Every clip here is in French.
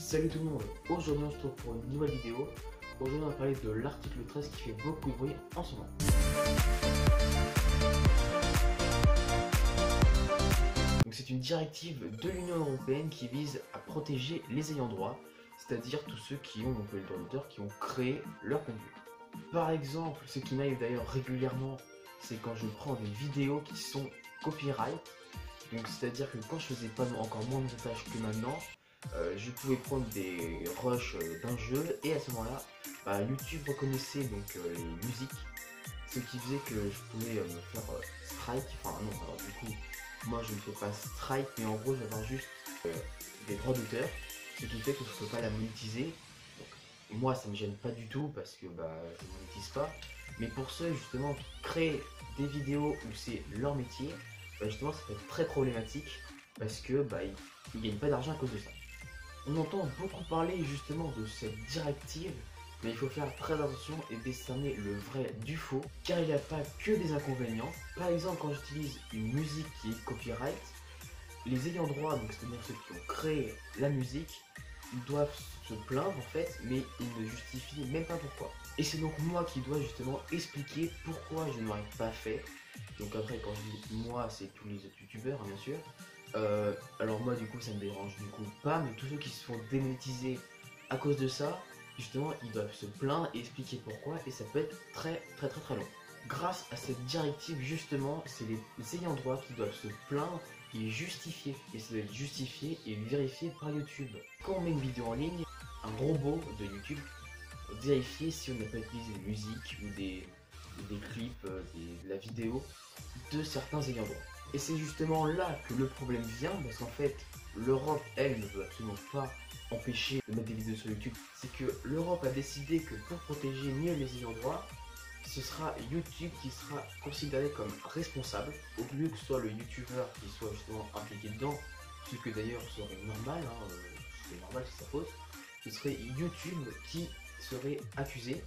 Salut tout le monde, aujourd'hui on se retrouve pour une nouvelle vidéo. Aujourd'hui on va parler de l'article 13 qui fait beaucoup de bruit en ce moment. Donc c'est une directive de l'Union Européenne qui vise à protéger les ayants droit, c'est-à-dire tous ceux qui ont donc le droit d'auteur, qui ont créé leur contenu. Par exemple, ce qui m'arrive d'ailleurs régulièrement, c'est quand je prends des vidéos qui sont copyright. Donc c'est-à-dire que quand je faisais pas encore moins de montage que maintenant, je pouvais prendre des rushs d'un jeu et à ce moment-là, YouTube reconnaissait donc les musiques, ce qui faisait que je pouvais me faire strike, enfin non, alors du coup, moi je ne fais pas strike, mais en gros je vais avoir juste des droits d'auteur, ce qui fait que je ne peux pas la monétiser. Donc, moi ça me gêne pas du tout parce que je ne monétise pas, mais pour ceux justement qui créent des vidéos où c'est leur métier, justement ça peut être très problématique parce que ils gagnent pas d'argent à cause de ça. On entend beaucoup parler justement de cette directive, mais il faut faire très attention et décerner le vrai du faux, car il n'y a pas que des inconvénients. Par exemple, quand j'utilise une musique qui est copyright, les ayants droit, donc c'est-à-dire ceux qui ont créé la musique, ils doivent se plaindre en fait, mais ils ne justifient même pas pourquoi. Et c'est donc moi qui dois justement expliquer pourquoi je n'aurais pas fait. Donc après, quand je dis moi, c'est tous les autres youtubeurs, hein, bien sûr. Alors moi du coup ça me dérange du coup pas, mais tous ceux qui se font démonétiser à cause de ça, justement ils doivent se plaindre et expliquer pourquoi, et ça peut être très long. Grâce à cette directive justement, c'est les ayants droit qui doivent se plaindre et justifier, et ça doit être justifié et vérifié par YouTube. Quand on met une vidéo en ligne, un robot de YouTube va vérifier si on n'a pas utilisé des musiques ou des clips, de la vidéo de certains ayants droit. Et c'est justement là que le problème vient, parce qu'en fait, l'Europe, elle, ne veut absolument pas empêcher de mettre des vidéos sur YouTube. C'est que l'Europe a décidé que pour protéger mieux les ayants droit, ce sera YouTube qui sera considéré comme responsable, au lieu que ce soit le youtubeur qui soit justement impliqué dedans, ce que d'ailleurs serait normal, c'est normal, c'est sa faute. Ce serait YouTube qui serait accusé.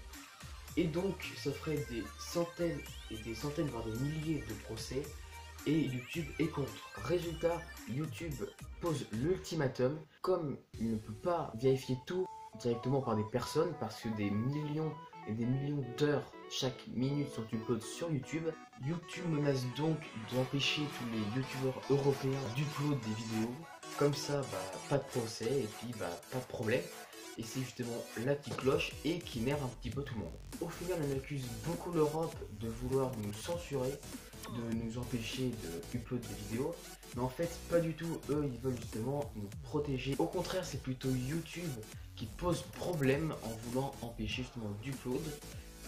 Et donc, ça ferait des centaines et des centaines, voire des milliers de procès, et YouTube est contre. Résultat, YouTube pose l'ultimatum, comme il ne peut pas vérifier tout directement par des personnes, parce que des millions et des millions d'heures chaque minute sont upload sur YouTube, YouTube menace donc d'empêcher tous les youtubeurs européens d'upload des vidéos. Comme ça, pas de procès et puis pas de problème. Et c'est justement là qui cloche et qui énerve un petit peu tout le monde. Au final, on accuse beaucoup l'Europe de vouloir nous censurer, de nous empêcher de upload des vidéos, mais en fait pas du tout. Eux ils veulent justement nous protéger. Au contraire, c'est plutôt YouTube qui pose problème en voulant empêcher justement d'upload.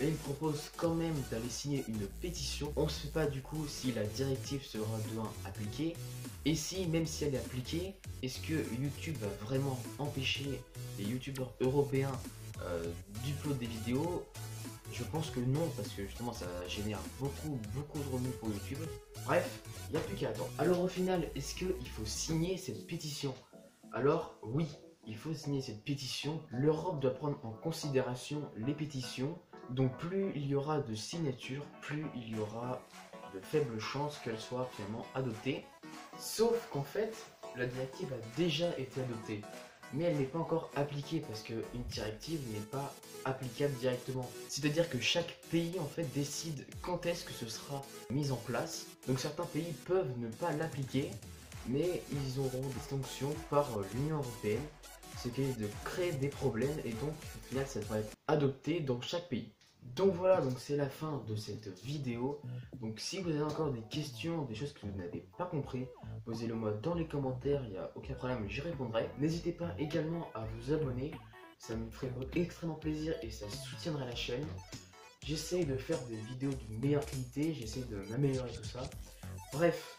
Et ils proposent quand même d'aller signer une pétition. On ne sait pas du coup si la directive sera demain appliquée, et si, même si elle est appliquée, est-ce que YouTube va vraiment empêcher les youtubeurs européens d'upload des vidéos? Je pense que non, parce que justement ça génère beaucoup de revenus pour YouTube. Bref, il n'y a plus qu'à attendre. Alors au final, est-ce qu'il faut signer cette pétition? Alors oui, il faut signer cette pétition. L'Europe doit prendre en considération les pétitions. Donc plus il y aura de signatures, plus il y aura de faibles chances qu'elle soit finalement adoptée. Sauf qu'en fait, la directive a déjà été adoptée, mais elle n'est pas encore appliquée parce qu'une directive n'est pas applicable directement. C'est-à-dire que chaque pays en fait décide quand est-ce que ce sera mis en place. Donc certains pays peuvent ne pas l'appliquer, mais ils auront des sanctions par l'Union Européenne, ce qui est de créer des problèmes, et donc au final ça devrait être adopté dans chaque pays. Donc voilà, donc c'est la fin de cette vidéo. Donc si vous avez encore des questions, des choses que vous n'avez pas compris, posez-le moi dans les commentaires, il n'y a aucun problème, j'y répondrai. N'hésitez pas également à vous abonner, ça me ferait extrêmement plaisir et ça soutiendrait la chaîne. J'essaye de faire des vidéos d'une meilleure qualité, j'essaye de m'améliorer tout ça. Bref,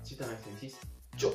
c'était un Max 6, ciao.